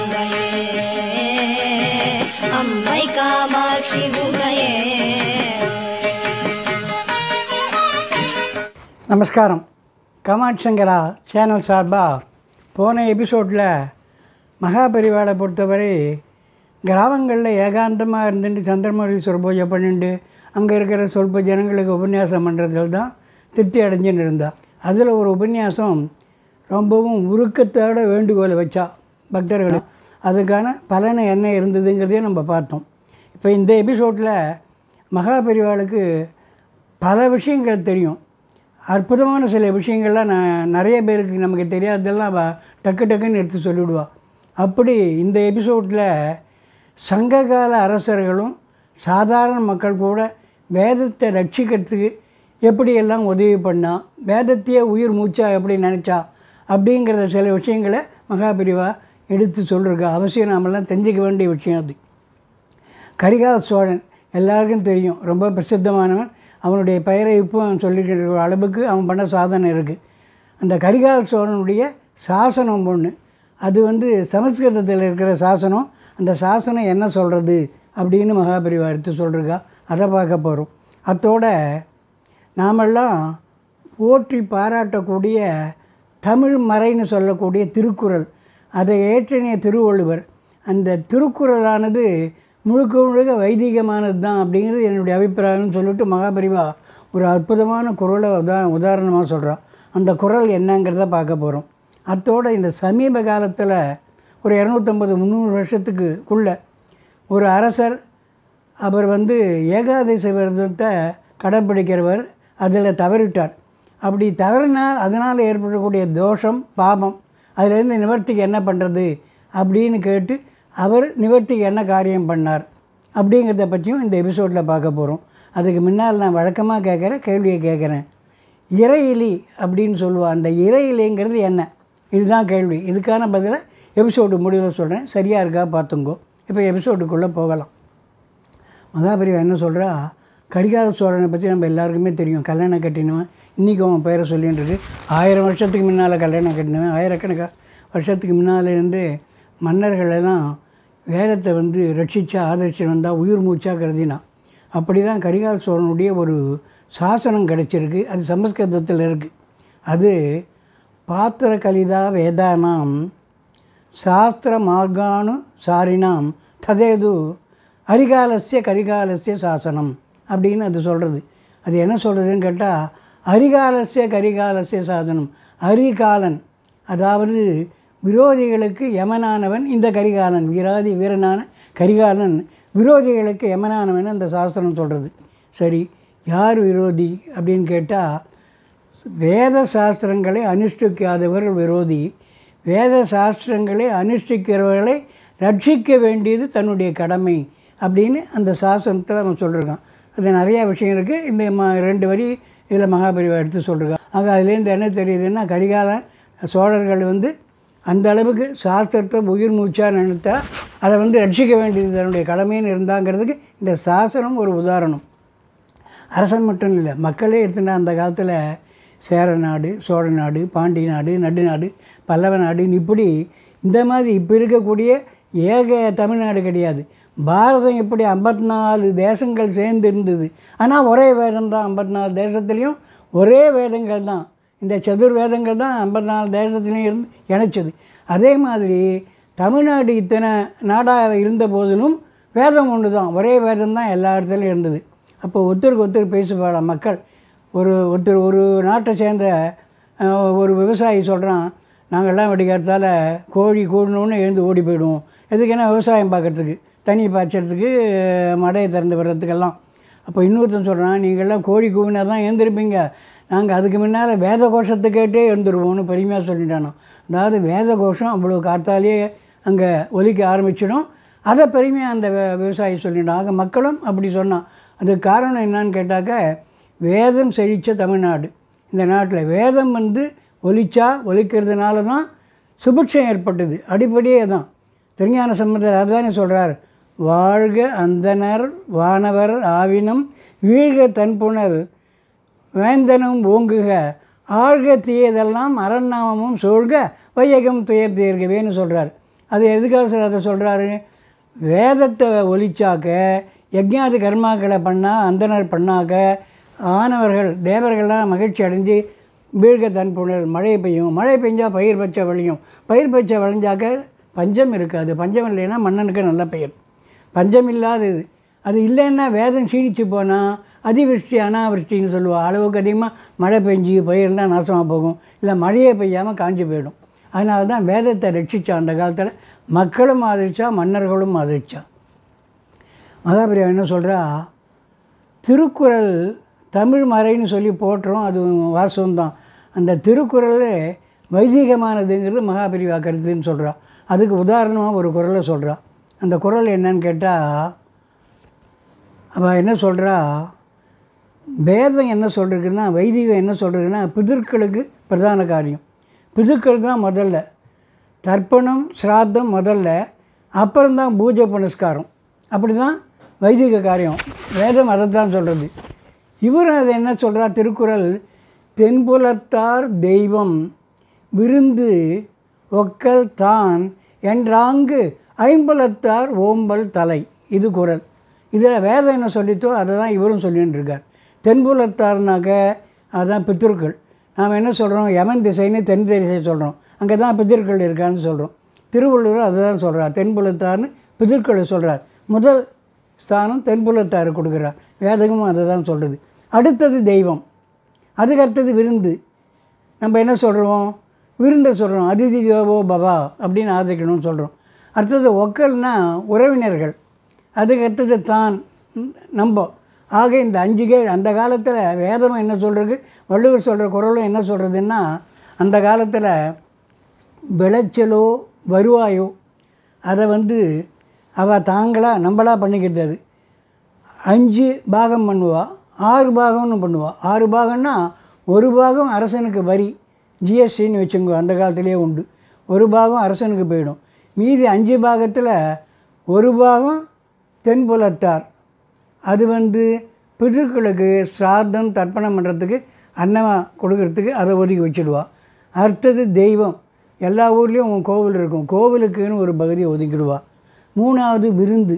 உமையே அம்மை காமாட்சி உமையே. நமஸ்காரம். காமாட்சி சங்கரா சேனல் சார்பாக போன எபிசோடில் மகாபரிவாளை பொறுத்தவரை கிராமங்களில் ஏகாந்தமாக இருந்துட்டு சந்திரமௌலீஸ்வரர் பூஜை பண்ணிட்டு அங்கே இருக்கிற சொல்ப ஜனங்களுக்கு உபன்யாசம் பண்ணுறதுல தான் திருப்தி அடைஞ்சுன்னு இருந்தாள். அதில் ஒரு உபன்யாசம் ரொம்பவும் உருக்கத்தோட வேண்டுகோளை வச்சா பக்தர்கள். அதுக்கான பலனை என்ன இருந்ததுங்கிறதையும் நம்ம பார்த்தோம். இப்போ இந்த எபிசோடில் மகாபரிவாளுக்கு பல விஷயங்கள் தெரியும். அற்புதமான சில விஷயங்கள்லாம் நிறைய பேருக்கு நமக்கு தெரியாததெல்லாம் டக்கு டக்குன்னு எடுத்து சொல்லிவிடுவாள். அப்படி இந்த எபிசோடில் சங்ககால அரசர்களும் சாதாரண மக்கள் கூட வேதத்தை ரட்சிக்கிறதுக்கு எப்படியெல்லாம் உதவி பண்ணால், வேதத்தையே உயிர் மூச்சா எப்படி நினச்சா அப்படிங்கிறத சில விஷயங்களை மகாபரிவா எடுத்து சொல்லிருக்கா. அவசியம் நாமெல்லாம் தெரிஞ்சிக்க வேண்டிய விஷயம் அது. கரிகால சோழன் எல்லாருக்கும் தெரியும், ரொம்ப பிரசித்தமானவன். அவனுடைய பெயரை இப்போ சொல்லிக்கிற அளவுக்கு அவன் பண்ண சாதனை இருக்குது. அந்த கரிகால சோழனுடைய சாசனம் ஒன்று, அது சமஸ்கிருதத்தில் இருக்கிற சாசனம். அந்த சாசனம் என்ன சொல்கிறது அப்படின்னு மகாபரிவா எடுத்து சொல்லிருக்கா. அதை பார்க்க போகிறோம். அத்தோட நாமெல்லாம் போற்றி பாராட்டக்கூடிய தமிழ் மறைன்னு சொல்லக்கூடிய திருக்குறள், அதை ஏற்றினிய திருவள்ளுவர். அந்த திருக்குறளானது முழுக்க முழுக்க வைதிகமானது தான் அப்படிங்கிறது என்னுடைய அபிப்பிராயம்னு சொல்லிட்டு மகாபரிவா ஒரு அற்புதமான குறளை உதாரணமாக சொல்கிறான். அந்த குறள் என்னங்கிறத பார்க்க போகிறோம். அத்தோடு இந்த சமீப காலத்தில் ஒரு 250-300 வருஷத்துக்குள்ளே ஒரு அரசர், அவர் ஏகாதசி விரதத்தை கடைப்பிடிக்கிறவர், அதில் தவறிட்டார். அப்படி தவறினால் அதனால் ஏற்படக்கூடிய தோஷம் பாபம், அதிலேருந்து நிவர்த்திக்கு என்ன பண்ணுறது அப்படின்னு கேட்டு அவர் நிவர்த்திக்கு என்ன காரியம் பண்ணார் அப்படிங்கிறத பற்றியும் இந்த எபிசோடில் பார்க்க போகிறோம். அதுக்கு முன்னால் நான் வழக்கமாக கேட்குற கேள்வியை கேட்குறேன். இறையிலி அப்படின்னு சொல்லுவாள். அந்த இறையிலிங்கிறது என்ன? இதுதான் கேள்வி. இதுக்கான பதிலை எபிசோடு முடிவில் சொல்கிறேன். சரியாக இருக்கா பார்த்துங்கோ. இப்போ எபிசோடுக்குள்ளே போகலாம். மகாபரிவா என்ன சொல்கிறா, கரிகால சோழனை பற்றி நம்ம எல்லாருக்குமே தெரியும். கல்யாணம் கட்டினவன், இன்றைக்கி அவன் பெயரை சொல்லின்னு இருக்கு. 1000 வருஷத்துக்கு முன்னால் கல்யாணம் கட்டினவன். ஆயிரக்கணக்கான வருஷத்துக்கு முன்னாலேருந்து மன்னர்களெல்லாம் வேதத்தை ரட்சித்து ஆதரிச்சு வந்தால் உயிர் மூச்சாக கருதினான். அப்படி தான் கரிகால சோழனுடைய ஒரு சாசனம் கிடச்சிருக்கு. அது சமஸ்கிருதத்தில் இருக்குது. அது பாத்திர கலிதா வேதானாம் சாஸ்திர மார்கானு சாரினாம் ததேது அரிகாலஸ்ய கரிகாலஸ்ய சாசனம் அப்படின்னு அது சொல்கிறது. அது என்ன சொல்கிறதுன்னு கேட்டால், அரிகாலஸ்ய கரிகாலஸ்ய சாசனம். அரிகாலன் அதாவது விரோதிகளுக்கு யமனானவன் இந்த கரிகாலன். வீரனான கரிகாலன் விரோதிகளுக்கு யமனானவன் அந்த சாஸ்திரம் சொல்கிறது. சரி, யார் விரோதி அப்படின்னு கேட்டால், வேத சாஸ்திரங்களை அனுஷ்டிக்காதவர்கள் விரோதி. வேத சாஸ்திரங்களை அனுஷ்டிக்கிறவர்களை ரட்சிக்க வேண்டியது தன்னுடைய கடமை அப்படின்னு அந்த சாஸ்திரத்தில் அவன் சொல்லியிருக்கான். அது நிறையா விஷயம் இருக்குது. இந்த 2 வரி இதில் மகாபரிவா எடுத்து சொல்லியிருக்கான். ஆக அதுலேருந்து என்ன தெரியுதுன்னா, கரிகால சோழர்கள் அந்த அளவுக்கு சாஸ்திரத்தை உயிர் மூச்சாக நினைத்தா அதை ரட்சிக்க வேண்டியது தன்னுடைய கடமைன்னு இருந்தாங்கிறதுக்கு இந்த சாசனம் ஒரு உதாரணம். அரசன் மட்டும் இல்லை, மக்களே எடுத்துட்டா. அந்த காலத்தில் சேர நாடு, சோழ நாடு, பாண்டி நாடு, நடுநாடு, பல்லவ நாடுன்னு இப்படி இந்த மாதிரி இப்போ இருக்கக்கூடிய ஏக தமிழ்நாடு கிடையாது. பாரதம் எப்படி 54 தேசங்கள் சேர்ந்து இருந்தது. ஆனால் ஒரே வேதம் தான் 54 தேசத்துலேயும் ஒரே வேதங்கள் தான். இந்த சதுர் வேதங்கள் தான் 54 தேசத்துலேயும் இருந்து இணைச்சது. அதே மாதிரி தமிழ்நாடு இத்தனை நாடாக இருந்த போதிலும் வேதம் ஒன்று தான், ஒரே வேதம் தான் எல்லா இடத்துலையும் இருந்தது. அப்போ ஒருத்தருக்கு ஒருத்தர் பேசுவாங்க மக்கள். ஒரு நாட்டை சேர்ந்த ஒரு விவசாயி சொல்கிறான், நாங்கள்லாம் வெடிக்கிறதால கோழி கூடணுன்னு எழுந்து ஓடி போயிடுவோம். எதுக்குன்னா விவசாயம் பார்க்குறதுக்கு, தண்ணி பாய்ச்சறதுக்கு, மடையை திறந்து வர்றதுக்கெல்லாம். அப்போ இன்னொருத்தன் சொல்கிறான், நீங்கள்லாம் கோழி கூவினா தான் எழுந்திருப்பீங்க, நாங்கள் அதுக்கு முன்னால் வேத கோஷத்தை கேட்டே எழுந்துருவோம்னு பெருமையாக சொல்லிட்டானோ. அதாவது வேத கோஷம் அவ்வளோ காத்தாலேயே அங்கே ஒலிக்க ஆரம்பிச்சிடும். அதை பெருமையாக அந்த விவசாயி சொல்லிட்டான். ஆக மக்களும் அப்படி சொன்னான். அதுக்கு காரணம் என்னான்னு கேட்டாக்க, வேதம் செழித்த தமிழ்நாடு. இந்த நாட்டில் வேதம் ஒலிக்கிறதுனால தான் சுபிட்சம் ஏற்பட்டது. அடிப்படையே தான். திருஞான சம்பந்தர் அதுதானே சொல்கிறார், வாழ்க அந்தனர் வானவர் ஆவினம் வீழ்க தன்புணல் வேந்தனும் ஓங்குக ஆழ்க தீயதெல்லாம் அரண்நாமமும் சூழ்க வையகம் துயர் தீர்கவேன்னு சொல்கிறார். அது எதுக்காக சார் அதை சொல்கிறாரு? வேதத்தை ஒழிச்சாக்க யஜ்ஞாதி கர்மாக்களை பண்ணால் அந்தனர் பண்ணாக்க ஆனவர்கள் தேவர்கள்லாம் மகிழ்ச்சி அடைஞ்சு வீழ்க தன்புணர் மழை பெய்யும். மழை பெஞ்சால் பயிர் பச்சை விளையும். பயிர் பச்சை விளைஞ்சாக்க பஞ்சம் இருக்காது. பஞ்சம் இல்லைன்னா மன்னனுக்கு நல்ல பெயர். பஞ்சம் இல்லாதது அது இல்லைன்னா வேதம் சீனிச்சு போனால் அதிவிருஷ்டி அனாவிருஷ்டின்னு சொல்லுவாள். அளவுக்கு அதிகமாக மழை பெஞ்சு பயிரெலாம் நாசமாக போகும். இல்லை மழையே பெய்யாமல் காஞ்சி போயிடும். அதனால தான் வேதத்தை ரட்சித்தா அந்த காலத்தில். மக்களும் ஆதரிச்சா, மன்னர்களும் ஆதரிச்சா. மகாபிரியா என்ன சொல்கிறா, திருக்குறள் தமிழ் மறைன்னு சொல்லி போட்டுறோம், அது வாசம்தான். அந்த திருக்குறள் வைதிகமானதுங்கிறது மகாபிரிவா கருத்துன்னு சொல்கிறா. அதுக்கு உதாரணமாக ஒரு குறளை சொல்கிறா. அந்த குறள் என்னன்னு கேட்டால், அவள் என்ன சொல்கிறா, வேதம் என்ன சொல்கிறதுன்னா, வைதிகம் என்ன சொல்கிறதுன்னா, பிதர்களுக்கு பிரதான காரியம். பிதுக்கள் தான் முதல்ல, தர்ப்பணம் சிராத்தம் முதல்ல, அப்புறம்தான் பூஜை புனஸ்காரம். அப்படி தான் வைதிக காரியம். வேதம் அதை தான் சொல்கிறது. இவரும் அதை என்ன சொல்கிறா, திருக்குறள் தென்புலத்தார் தெய்வம் விருந்து ஒக்கல் தான் என்றாங்கு ஐம்புலத்தார் ஓம்பல் தலை. இது குறள். இதில் வேதம் என்ன சொல்லித்தோ அதை தான் இவரும் சொல்லின்னு இருக்கார். தென்புலத்தார்னாக்க அதுதான் பித்திருக்கள். நாம் என்ன சொல்கிறோம், யமன் திசைன்னு தென் திசை சொல்கிறோம். அங்கே தான் பிதிர்கள் இருக்கான்னு சொல்கிறோம். திருவள்ளுவர் அதை தான் சொல்கிறார். தென்புலத்தார்னு பிதிர்களை சொல்கிறார். முதல் ஸ்தானம் தென்புலத்தார் கொடுக்குறார். வேதமும் அதை தான் சொல்கிறது. அடுத்தது தெய்வம், அதுக்கு அடுத்தது விருந்து. நம்ம என்ன சொல்கிறோம், விருந்தை சொல்கிறோம், அதிதி தேவோ பவா அப்படின்னு ஆதரிக்கணும்னு சொல்கிறோம். அடுத்தது ஒக்கல்னா உறவினர்கள், அதுக்கு அடுத்தது தான் நம்ம. ஆக இந்த 5 அந்த காலத்தில் வேதம் என்ன சொல்கிறது, வள்ளுவர் சொல்கிற குறளும் என்ன சொல்கிறதுன்னா, அந்த காலத்தில் விளைச்சலோ வருவாயோ அதை அவள் தாங்களாக நம்மளாக பண்ணிக்கிட்டு 5 பாகம் பண்ணுவாள், 6 பாகம்னு பண்ணுவாள். 6 பாகம்னா ஒரு பாகம் அரசனுக்கு வரி, ஜிஎஸ்டின்னு வச்சுங்க, அந்த காலத்திலே உண்டு. ஒரு பாகம் அரசனுக்கு போயிடும். மீதி 5 பாகத்தில் ஒரு பாகம் தென்புலத்தார், அது பிதர்களுக்கு சிராத்தம் தர்ப்பணம் பண்ணுறதுக்கு அன்னமாக கொடுக்கறதுக்கு அதை ஒதுக்கி வச்சுடுவா. அடுத்தது தெய்வம், எல்லா ஊர்லேயும் கோவில் இருக்கும், கோவிலுக்குன்னு ஒரு பகுதியை ஒதுக்கிடுவா. 3வது விருந்து,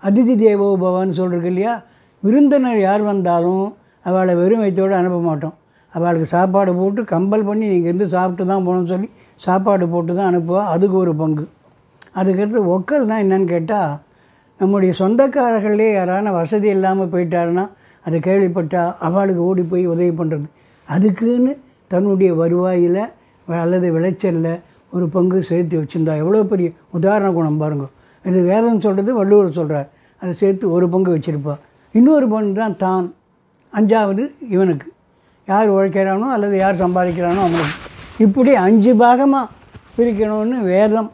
அதிதி தேவோ பவான்னு சொல்கிறது இல்லையா. விருந்தினர் யார் வந்தாலும் அவளை வெறும் வயிற்றோடு அனுப்ப மாட்டோம். அவளுக்கு சாப்பாடு போட்டு கம்பல் பண்ணி நீங்கள் இருந்து சாப்பிட்டு தான் போகணும்னு சொல்லி சாப்பாடு போட்டு தான் அனுப்புவா. அதுக்கு ஒரு பங்கு. அதுக்கடுத்து ஒக்கல்னால் என்னன்னு கேட்டால், நம்முடைய சொந்தக்காரர்களே யாரான வசதி இல்லாமல் போயிட்டாருன்னா அதை கேள்விப்பட்டால் அவளுக்கு ஓடி போய் உதவி பண்ணுறது. அதுக்குன்னு தன்னுடைய வருவாயில் அல்லது விளைச்சலில் ஒரு பங்கு சேர்த்து வச்சுருந்தா எவ்வளோ பெரிய உதாரண குணம் பாருங்கள். இது வேதம் சொல்கிறது, வள்ளுவர் சொல்கிறார். அதை சேர்த்து ஒரு பங்கு வச்சுருப்பா. இன்னொரு பங்கு தான் தான். 5வது இவனுக்கு, யார் உழைக்கிறானோ அல்லது யார் சம்பாதிக்கிறானோ அவனுக்கு. இப்படி 5 பாகமாக பிரிக்கணும்னு வேதம்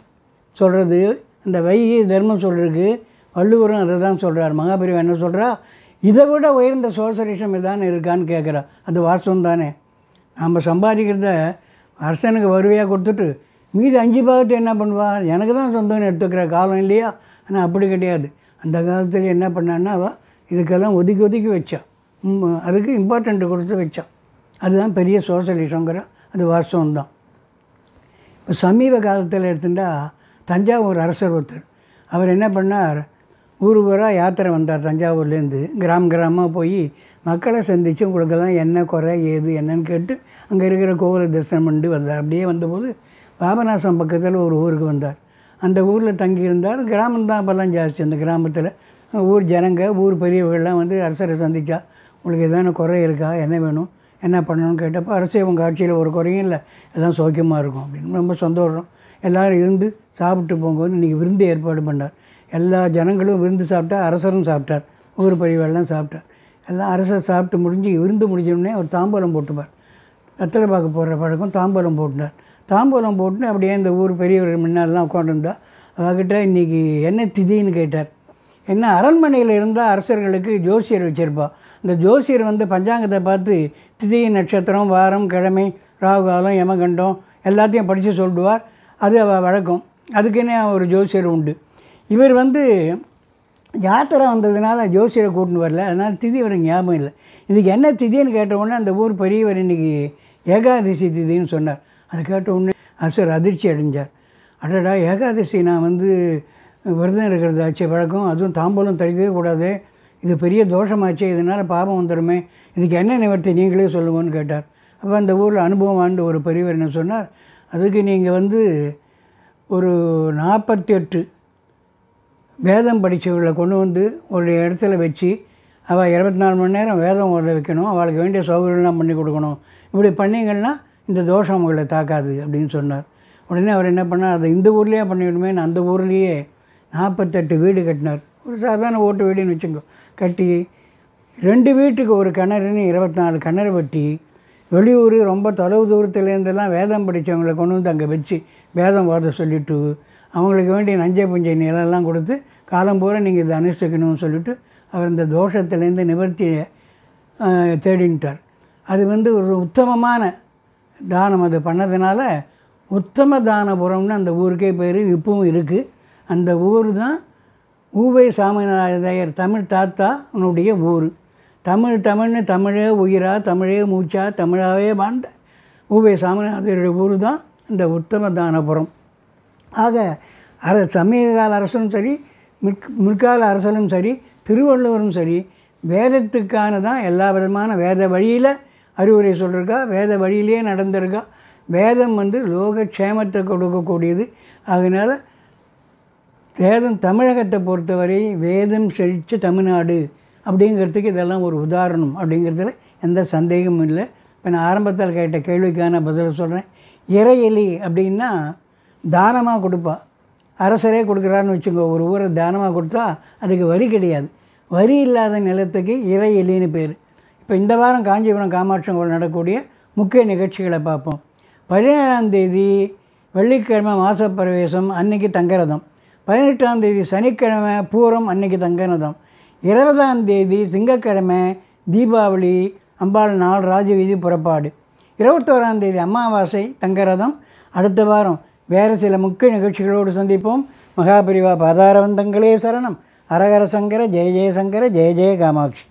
சொல்கிறது. இந்த வைகை தர்மம் சொல்கிறதுக்கு வள்ளுவரும் அதை தான் சொல்கிறார். மகாபிரிவா என்ன சொல்கிறா, இதை விட உயர்ந்த சோசலிசம் இதானே இருக்கான்னு கேட்குறா. அது வாசம் தானே. நம்ம சம்பாதிக்கிறத அரசனுக்கு வருவையாக கொடுத்துட்டு மீதி 5 பாகத்தை என்ன பண்ணுவா, எனக்கு தான் சொந்தம்னு எடுத்துக்கிற காலம் இல்லையா. ஆனால் அப்படி கிடையாது. அந்த காலத்தில் என்ன பண்ணான்னா அவள் இதுக்கெல்லாம் ஒதுக்கி வச்சா, அதுக்கு இம்பார்ட்டண்ட்டு கொடுத்து வச்சா. அதுதான் பெரிய சோசலிசங்கிற அது வாஸ்தவம்தான். இப்போ சமீப காலத்தில் எடுத்துட்டா தஞ்சாவூர் அரசர் ஒருத்தர், அவர் என்ன பண்ணார், ஊராக யாத்திரை வந்தார். தஞ்சாவூர்லேருந்து கிராமமாக போய் மக்களை சந்தித்து உங்களுக்கெல்லாம் என்ன குறை ஏது என்னன்னு கேட்டு அங்கே இருக்கிற கோவிலை தரிசனம் பண்ணிட்டு வந்தார். அப்படியே வந்தபோது பாபநாசம் பக்கத்தில் ஒரு ஊருக்கு வந்தார். அந்த ஊரில் தங்கியிருந்தார். கிராமம்தான் அப்போல்லாம் ஜாஸ்தி. அந்த கிராமத்தில் ஊர் ஜனங்க, ஊர் பெரியவர்கள்லாம் அரசரை சந்தித்தா உங்களுக்கு எதான குறை இருக்கா, என்ன வேணும், என்ன பண்ணணும்னு கேட்டப்போ, அரசே உங்கள் ஆட்சியில் ஒரு குறையும் இல்லை, எல்லாம் சௌக்கியமாக இருக்கும் அப்படின்னு ரொம்ப சந்தோஷம். எல்லோரும் இருந்து சாப்பிட்டு போங்கன்னு இன்றைக்கி விருந்து ஏற்பாடு பண்ணார். எல்லா ஜனங்களும் விருந்து சாப்பிட்டா, அரசரும் சாப்பிட்டார், ஊர் பெரியவர்கள்லாம் சாப்பிட்டார். எல்லாம் அரசர் சாப்பிட்டு முடிஞ்சு விருந்து முடிஞ்சோடனே ஒரு தாம்பூலம் போட்டுப்பார். வெத்தலை பாக்கு போடுற பழக்கம், தாம்பூலம் போட்டுனார். தாம்பூலம் போட்டுன்னு அப்படியே இந்த ஊர் பெரியவர்கள் முன்னாடிலாம் உட்காந்துருந்தா அவர்கிட்ட இன்றைக்கி என்ன திதின்னு கேட்டார். என்ன அரண்மனையில் இருந்தால் அரசர்களுக்கு ஜோசியர் வச்சுருப்பா. இந்த ஜோசியர் பஞ்சாங்கத்தை பார்த்து திதி நட்சத்திரம் வாரம் கிழமை ராகுகாலம் யமகண்டம் எல்லாத்தையும் படித்து சொல்லிடுவார். அது வழக்கம். அதுக்குன்னே ஒரு ஜோசியர் உண்டு. இவர் யாத்திரை வந்ததுனால ஜோசியரை கூட்டின்னு வரல, அதனால் திதி அவருக்கு ஞாபகம் இல்லை. இதுக்கு என்ன திதின்னு கேட்டவுடனே அந்த ஊர் பெரியவர் இன்றைக்கி ஏகாதசி திதின்னு சொன்னார். அதை கேட்ட உடனே அரசர் அதிர்ச்சி அடைஞ்சார். அடடா ஏகாதசி நான் வந்து விரதம் இருக்கிறது ஆச்சு பழக்கம், அதுவும் தாம்பூலம் தரிக்கவே கூடாது, இது பெரிய தோஷமாச்சு, இதனால் பாபம் வந்துடுமே, இதுக்கு என்ன நிவர்த்தி நீங்களே சொல்லுங்கன்னு கேட்டார். அப்போ அந்த ஊரில் அனுபவம் ஆண்டு ஒரு பெரியவர் என்ன சொன்னார், அதுக்கு நீங்கள் வந்து ஒரு 48 வேதம் படித்தவர்களை கொண்டு வந்து ஒரு இடத்துல வச்சு அவள் 24 மணி நேரம் வேதம் ஓட வைக்கணும், அவளுக்கு வேண்டிய சௌகரியம்லாம் பண்ணி கொடுக்கணும், இப்படி பண்ணிங்கன்னா இந்த தோஷம் உங்களை தாக்காது அப்படின்னு சொன்னார். உடனே அவர் என்ன பண்ணார், அதை இந்த ஊர்லேயே பண்ணிவிடுமேன்னு அந்த ஊர்லேயே 48 வீடு கட்டினார். ஒரு சாதாரண ஓட்டு வீடுன்னு வச்சுக்கோ, கட்டி 2 வீட்டுக்கு ஒரு கிணறுன்னு 24 கிணறு வெட்டி வெளியூர் ரொம்ப தொலைவு தூரத்துலேருந்தெல்லாம் வேதம் படித்தவங்களை கொண்டு வந்து அங்கே வச்சு வேதம் ஓத சொல்லிவிட்டு அவங்களுக்கு வேண்டிய நஞ்சை புஞ்சை நிலெல்லாம் கொடுத்து காலம் பூரா நீங்கள் இதை அனுஷ்டிக்கணும்னு சொல்லிவிட்டு அவர் இந்த தோஷத்துலேருந்து நிவர்த்தியை தேடின்ட்டார். அது வந்து ஒரு உத்தமமான தானம், அது பண்ணதுனால உத்தம தானபுரம்னு அந்த ஊருக்கே பேர் இப்பவும் இருக்குது. அந்த ஊர் தான் ஊவை சாமிநாதையர் தமிழ் தாத்தானுடைய ஊர். தமிழ்னு தமிழே உயிரா, தமிழே மூச்சா, தமிழாவே வாழ்ந்த ஊவை சாமிநாதையருடைய ஊர் தான் இந்த உத்தம தானபுரம். ஆக சமீபகால அரசனும் சரி, முற்கால அரசனும் சரி, திருவள்ளுவரும் சரி, வேதத்துக்கான தான் எல்லா விதமான வேத வழியில் அறிவுரை சொல்லியிருக்கா, வேத வழியிலே நடந்திருக்கா. வேதம் வந்து லோகக்ஷேமத்தை கொடுக்கக்கூடியது. அதனால் வேதம் தமிழகத்தை பொறுத்தவரை வேதம் செழித்த தமிழ்நாடு அப்படிங்கிறதுக்கு இதெல்லாம் ஒரு உதாரணம் அப்படிங்கிறதுல எந்த சந்தேகமும் இல்லை. இப்போ நான் ஆரம்பத்தில் கேட்ட கேள்விக்கான பதில் சொல்கிறேன். இறை எலி அப்படின்னா தானமாக கொடுப்பா, அரசரே கொடுக்குறாருன்னு வச்சுக்கோ, ஒரு ஊரை தானமாக கொடுத்தா அதுக்கு வரி கிடையாது. வரி இல்லாத நிலத்துக்கு இறை எலின்னு பேர். இப்போ இந்த வாரம் காஞ்சிபுரம் காமாட்சி கோவில் நடக்கக்கூடிய முக்கிய நிகழ்ச்சிகளை பார்ப்போம். 17ஆம் தேதி வெள்ளிக்கிழமை மாசப்பிரவேசம், அன்னைக்கு தங்கரதம். 18ஆம் தேதி சனிக்கிழமை பூரம், அன்னைக்கு தங்கரதம். 20ஆம் தேதி திங்கக்கிழமை தீபாவளி, அம்பாள் நாள் ராஜவீதி புறப்பாடு. 21ஆம் தேதி அமாவாசை, தங்கரதம். அடுத்த வாரம் வேறு சில முக்கிய நிகழ்ச்சிகளோடு சந்திப்போம். மகாபரிவா பாதாரவந்தங்களே சரணம். ஹரஹர சங்கர, ஜெய ஜெயசங்கர, ஜெய ஜெய காமாட்சி.